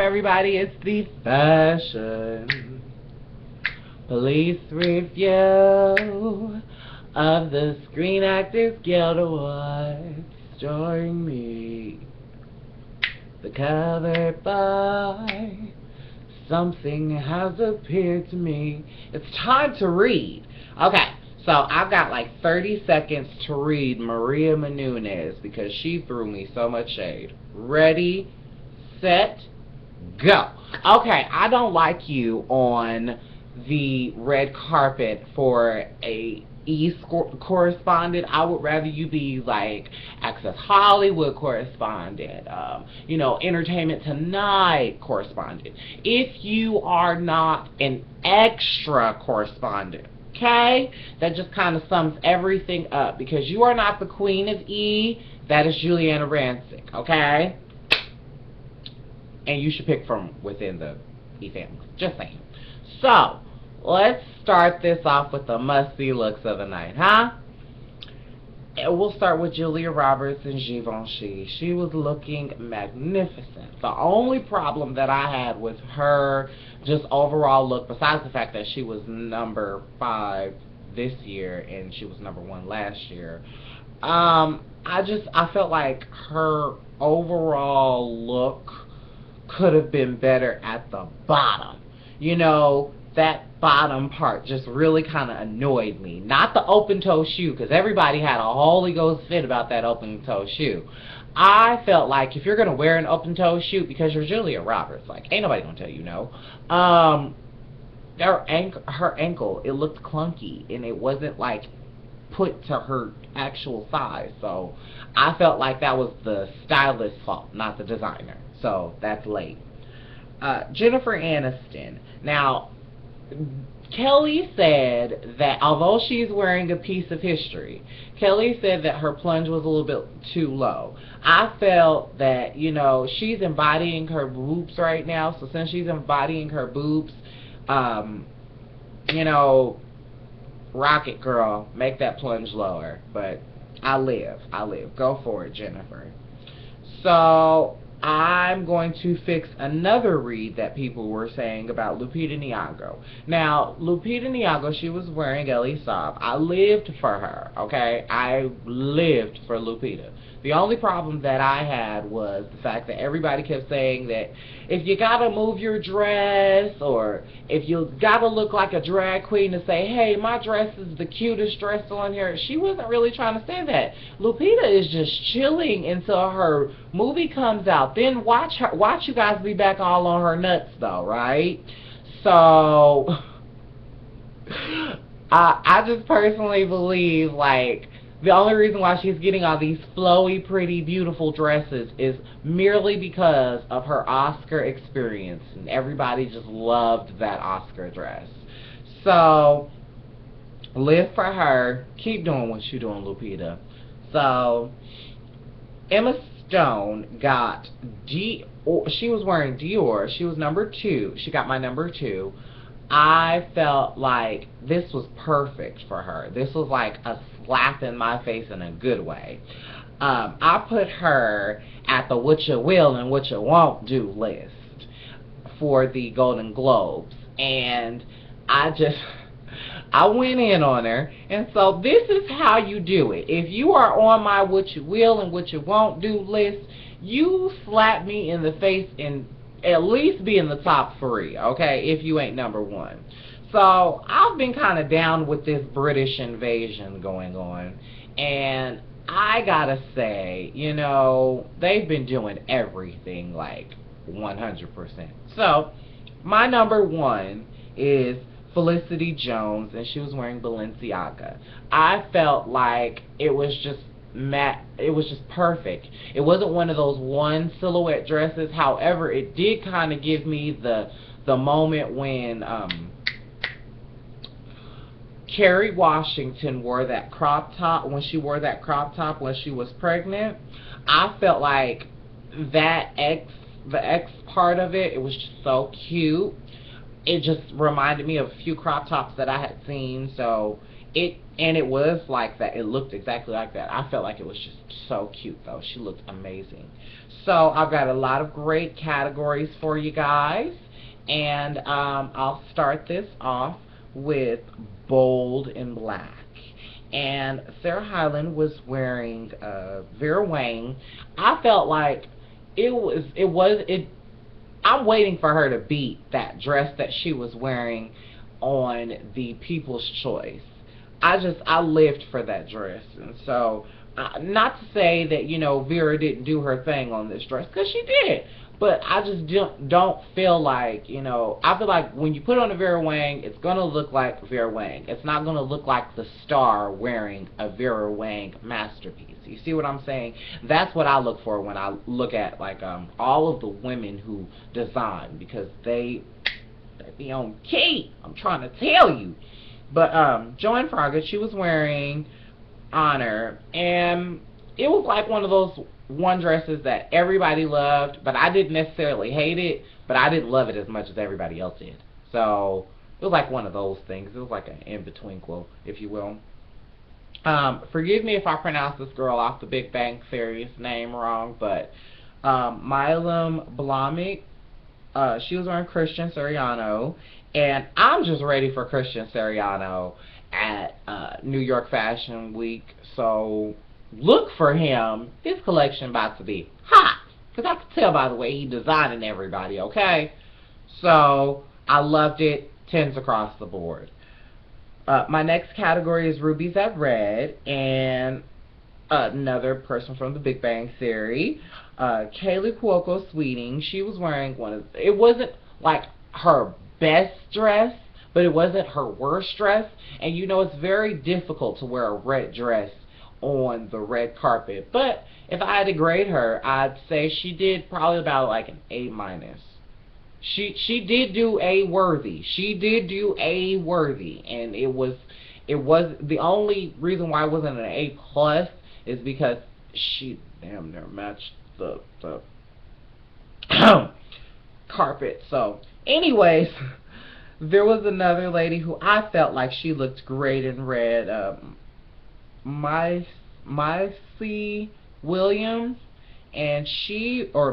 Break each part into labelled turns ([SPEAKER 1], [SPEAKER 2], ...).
[SPEAKER 1] everybody? It's the Fashion Police review of the Screen Actors Guild Awards, starring me, the cover by Something Has Appeared to Me. It's time to read. Okay, so I've got like 30 seconds to read Maria Menounos because she threw me so much shade. Ready, set, go. Okay, I don't like you on the red carpet for a correspondent. I would rather you be like Access Hollywood correspondent, Entertainment Tonight correspondent. If you are not an extra correspondent, okay, that just kind of sums everything up, because you are not the Queen of E. That is Juliana Rancic, okay? And you should pick from within the E family. Just saying. So, let's start this off with the must-see looks of the night, huh? And we'll start with Julia Roberts and Givenchy. She was looking magnificent. The only problem that I had with her just overall look, besides the fact that she was number 5 this year and she was number 1 last year, I felt like her overall look could have been better at the bottom. That bottom part just really kind of annoyed me. Not the open-toe shoe, because everybody had a Holy Ghost fit about that open-toe shoe. I felt like if you're going to wear an open-toe shoe, because you're Julia Roberts, like, ain't nobody going to tell you no. Her ankle, it looked clunky, and it wasn't, like, put to her actual size. So I felt like that was the stylist's fault, not the designer. So that's late. Jennifer Aniston. Now, Kelly said that although she's wearing a piece of history, Kelly said that her plunge was a little bit too low. I felt that, she's embodying her boobs right now, so since she's embodying her boobs, rock it, girl, make that plunge lower. But I live. Go for it, Jennifer. So I'm going to fix another read that people were saying about Lupita Nyongo. Now, Lupita Nyongo, she was wearing Ellie Saab. I lived for her, okay? I lived for Lupita. The only problem that I had was the fact that everybody kept saying that if you gotta move your dress, or if you gotta look like a drag queen to say, hey, my dress is the cutest dress on here, she wasn't really trying to say that. Lupita is just chilling until her movie comes out. Then watch you guys be back all on her nuts, though, right? So I just personally believe, like, the only reason why she's getting all these flowy, pretty, beautiful dresses is merely because of her Oscar experience. And everybody just loved that Oscar dress. So, live for her. Keep doing what you're doing, Lupita. So, Emma Stone got Dior. She was wearing Dior. She was number 2. She got my number 2. I felt like this was perfect for her. This was like a slap in my face in a good way. I put her at the what you will and what you won't do list for the Golden Globes. And I went in on her. And so this is how you do it. If you are on my what you will and what you won't do list, you slap me in the face and at least be in the top 3, okay, if you ain't number 1. So I've been kind of down with this British invasion going on, and I gotta say, they've been doing everything like 100%. So my number 1 is Felicity Jones, and she was wearing Balenciaga. I felt like it was just perfect. It wasn't one of those one silhouette dresses. However, it did kind of give me the moment when Kerry Washington wore that crop top, when she wore that crop top when she was pregnant. I felt like the X part of it was just so cute. It just reminded me of a few crop tops that I had seen, so it was like that. It looked exactly like that. I felt like it was just so cute, though. She looked amazing. So I've got a lot of great categories for you guys, and I'll start this off with bold in black. And Sarah Hyland was wearing Vera Wang. I felt like I'm waiting for her to beat that dress that she was wearing on the People's Choice. I lived for that dress. And so, not to say that, you know, Vera didn't do her thing on this dress, because she did. But I just don't feel like, you know, I feel like when you put on a Vera Wang, it's going to look like Vera Wang. It's not going to look like the star wearing a Vera Wang masterpiece. You see what I'm saying? That's what I look for when I look at, like, all of the women who design, because they be on key. I'm trying to tell you. But Joanne Froggatt, she was wearing Honor, and it was like one of those dresses that everybody loved, but I didn't necessarily hate it, but I didn't love it as much as everybody else did. So it was like one of those things. It was like an in-between quote, if you will. Forgive me if I pronounce this girl off the Big Bang Theory's name wrong, but Milam Blahnik, she was wearing Christian Siriano, and I'm just ready for Christian Siriano at New York Fashion Week. So look for him. His collection about to be hot, because I could tell by the way he designing everybody, okay? So I loved it. 10s across the board. My next category is Rubies at Red, and another person from the Big Bang Theory, Kaylee Cuoco Sweeting. She was wearing it wasn't like her best dress, but it wasn't her worst dress. And you know, it's very difficult to wear a red dress on the red carpet. But if I had to grade her, I'd say she did probably about like an A-. She did do A worthy. She did do A worthy, and it was the only reason why it wasn't an A+ is because she damn near matched the carpet. So anyways, there was another lady who I felt like she looked great in red, Maisie Williams, and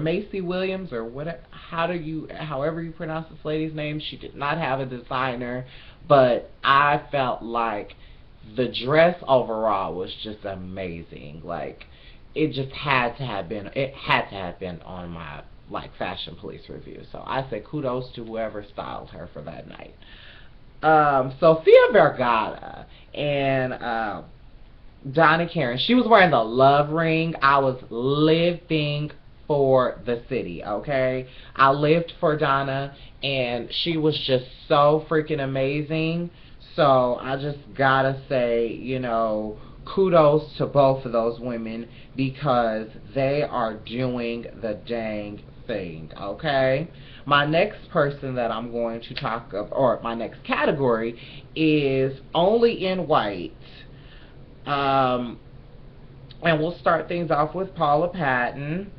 [SPEAKER 1] Maisie Williams, or whatever, however you pronounce this lady's name. She did not have a designer, but I felt like the dress overall was just amazing. Like, it just had to have been on my like Fashion Police review. So I say kudos to whoever styled her for that night. Sofia Vergara and Donna Karen, she was wearing the love ring. I was living for the city, okay? I lived for Donna, and she was just so freaking amazing. So I just gotta say, you know, kudos to both of those women, because they are doing the dang thing, okay? My next person that I'm going to talk of, or my next category, is Only in White. And we'll start things off with Paula Patton.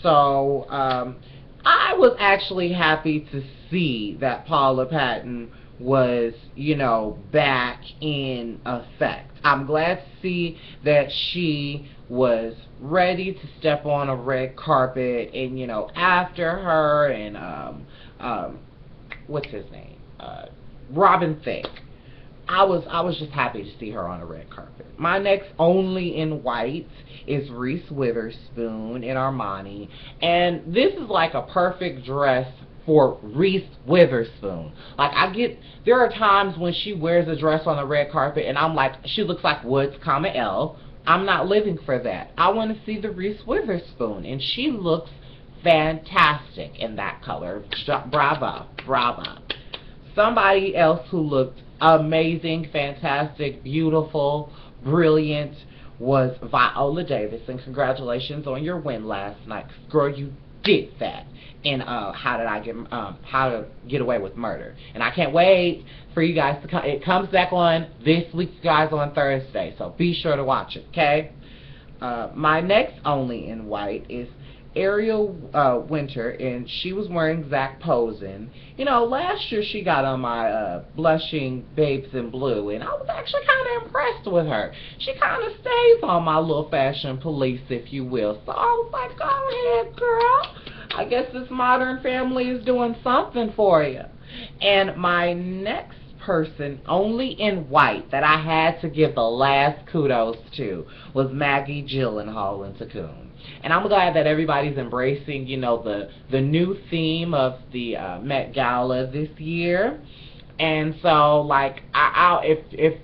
[SPEAKER 1] So I was actually happy to see that Paula Patton was, you know, back in effect. I'm glad to see that she was ready to step on a red carpet, and, you know, after her and what's his name, Robin Thicke, I was just happy to see her on a red carpet. My next Only in White is Reese Witherspoon in Armani, and this is like a perfect dress for Reese Witherspoon. Like, there are times when she wears a dress on the red carpet and I'm like, she looks like Woods, L. I'm not living for that. I want to see the Reese Witherspoon, and she looks fantastic in that color. Bravo, bravo. Somebody else who looked amazing, fantastic, beautiful, brilliant was Viola Davis, and congratulations on your win last night. Girl, you did that in How to Get Away with Murder, and I can't wait for you guys to come. It comes back on this week, guys, on Thursday, so be sure to watch it, okay? My next Only in White is Ariel Winter, and she was wearing Zac Posen. You know, last year she got on my Blushing Babes in Blue, and I was actually kind of impressed with her. She kind of stays on my little fashion police, if you will. So I was like, go ahead, girl. I guess this Modern Family is doing something for you. And my next person, only in white, that I had to give the last kudos to was Maggie Gyllenhaal in Cocoon. And I'm glad that everybody's embracing, you know, the new theme of the Met Gala this year. And so, like, if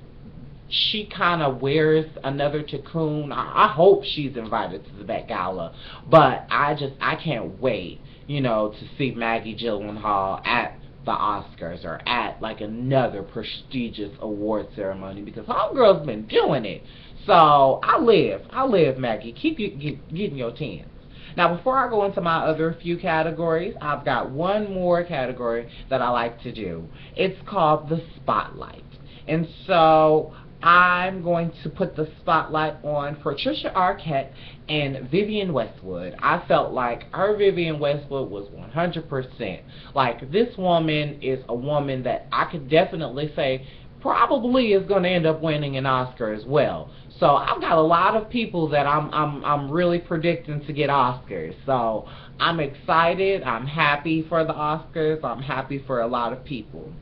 [SPEAKER 1] she kind of wears another Cocoon, I hope she's invited to the Met Gala. But I can't wait, you know, to see Maggie Gyllenhaal at the Oscars or at like another prestigious award ceremony, because homegirl's been doing it. So I live, Maggie. Keep getting your tens. Now, before I go into my other few categories, I've got one more category that I like to do. It's called the Spotlight. And so I'm going to put the spotlight on Patricia Arquette and Vivienne Westwood. I felt like her Vivienne Westwood was 100%. Like, this woman is a woman that I could definitely say probably is going to end up winning an Oscar as well. So I've got a lot of people that I'm really predicting to get Oscars. So I'm excited. I'm happy for the Oscars. I'm happy for a lot of people.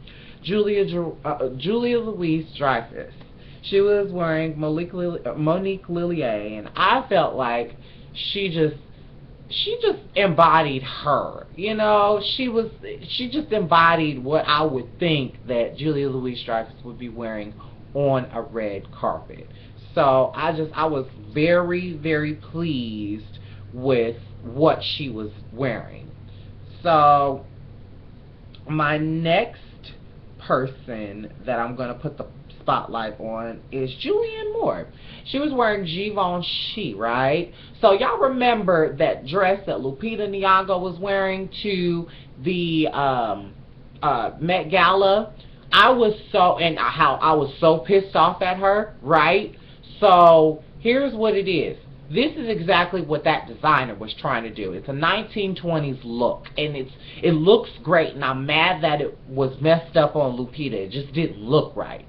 [SPEAKER 1] Julia Louis-Dreyfus. She was wearing Monique Lillier, and I felt like she just embodied her. You know, she just embodied what I would think that Julia Louis-Dreyfus would be wearing on a red carpet. So I was very, very pleased with what she was wearing. So my next person that I'm going to put the spotlight on is Julianne Moore. She was wearing Givenchy, right? So y'all remember that dress that Lupita Nyongo was wearing to the Met Gala? How I was so pissed off at her, right? So here's what it is. This is exactly what that designer was trying to do. It's a 1920s look, and it looks great, and I'm mad that it was messed up on Lupita. It just didn't look right.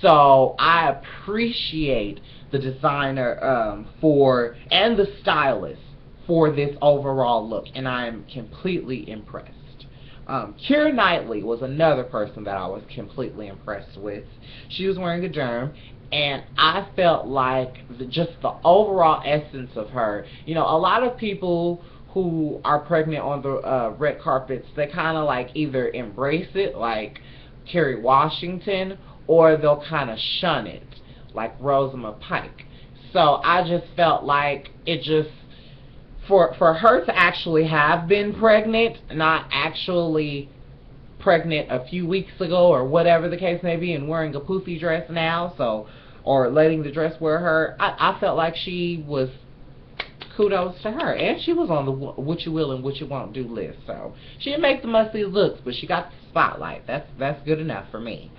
[SPEAKER 1] So I appreciate the designer and the stylist for this overall look, and I'm completely impressed. Keira Knightley was another person that I was completely impressed with. She was wearing a derm, and I felt like just the overall essence of her. You know, a lot of people who are pregnant on the red carpets, they kind of like either embrace it, like Kerry Washington, or they'll kind of shun it, like Rosamund Pike. So I just felt like it just, for her to actually have been pregnant, not actually pregnant a few weeks ago or whatever the case may be, and wearing a poofy dress now, so, or letting the dress wear her, I felt like she was, kudos to her. And she was on the what you will and what you won't do list, so she didn't make the must-see looks, but she got the spotlight. That's good enough for me.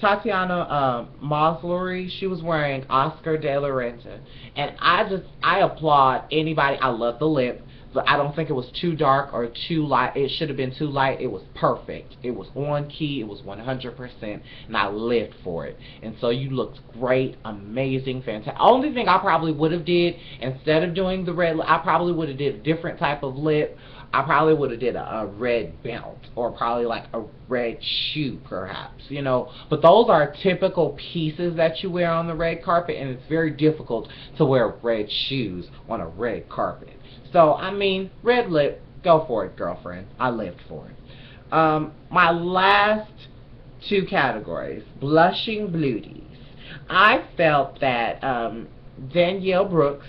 [SPEAKER 1] Tatiana Maslany, she was wearing Oscar de la Renta, and I applaud anybody. I love the lip, but I don't think it was too dark or too light. It should have been too light. It was perfect. It was on key. It was 100%, and I lived for it. And so you looked great, amazing, fantastic. Only thing I probably would have did, instead of doing the red lip, I probably would have did a different type of lip. I probably would have did a red belt, or probably like a red shoe perhaps, you know. But those are typical pieces that you wear on the red carpet, and it's very difficult to wear red shoes on a red carpet. So, I mean, red lip, go for it, girlfriend. I lived for it. My last two categories, blushing beauties. I felt that Danielle Brooks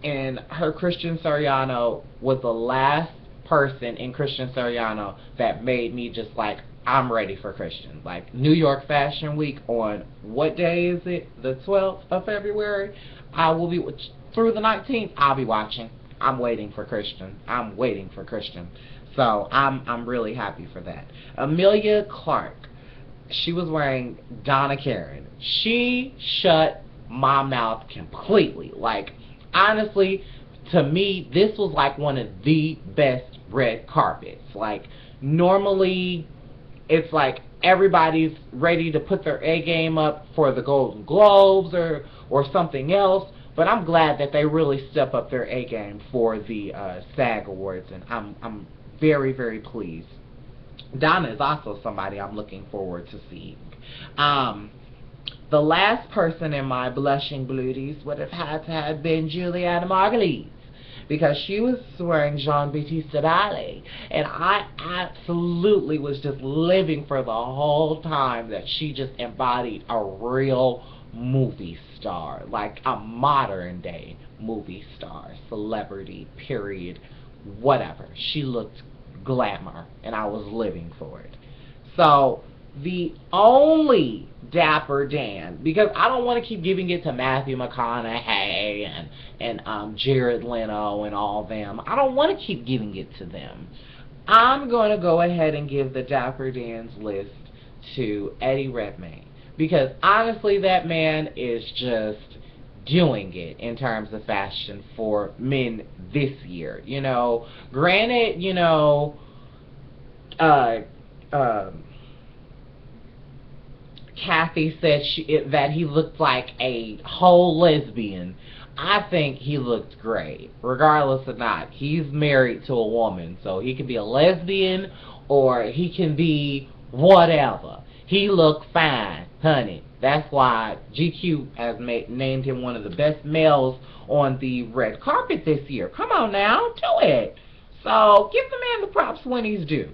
[SPEAKER 1] and her Christian Siriano was the last person in Christian Siriano that made me just like, I'm ready for Christian. Like, New York Fashion Week on, what day is it? The 12th of February? I will be, through the 19th, I'll be watching. I'm waiting for Christian. I'm waiting for Christian. So, I'm really happy for that. Emilia Clarke, she was wearing Donna Karan. She shut my mouth completely. Like, honestly, to me, this was like one of the best red carpets. Like, normally, it's like everybody's ready to put their A game up for the Golden Globes or something else, but I'm glad that they really step up their A game for the SAG Awards, and I'm very, very pleased. Donna is also somebody I'm looking forward to seeing. The last person in my blushing beauties would have had to have been Juliana Margulies, because she was wearing Jean-Baptiste Ballet, and I absolutely was just living for the whole time that she just embodied a real movie star, like a modern day movie star, celebrity, period, whatever. She looked glamour, and I was living for it. So the only Dapper Dan, because I don't want to keep giving it to Matthew McConaughey and Jared Leto and all them. I don't want to keep giving it to them. I'm going to go ahead and give the Dapper Dan's list to Eddie Redmayne, because honestly, that man is just doing it in terms of fashion for men this year. You know, granted, you know, Kathy said that he looked like a whole lesbian. I think he looked great, regardless of not. He's married to a woman, so he can be a lesbian or he can be whatever. He looked fine, honey. That's why GQ has named him one of the best males on the red carpet this year. Come on now, do it. So give the man the props when he's due.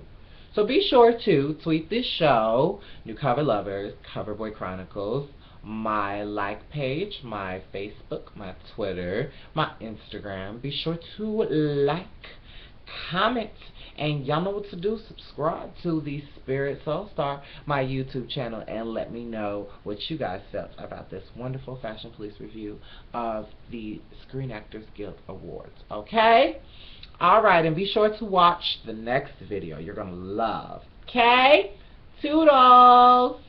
[SPEAKER 1] So be sure to tweet this show, New Cover Lovers, CoverBoi Chronicles, my like page, my Facebook, my Twitter, my Instagram. Be sure to like, comment, and y'all know what to do. Subscribe to the Spirit Soul Star, my YouTube channel, and let me know what you guys felt about this wonderful Fashion Police review of the Screen Actors Guild Awards. Okay? Alright, and be sure to watch the next video. You're going to love. Okay? Toodles!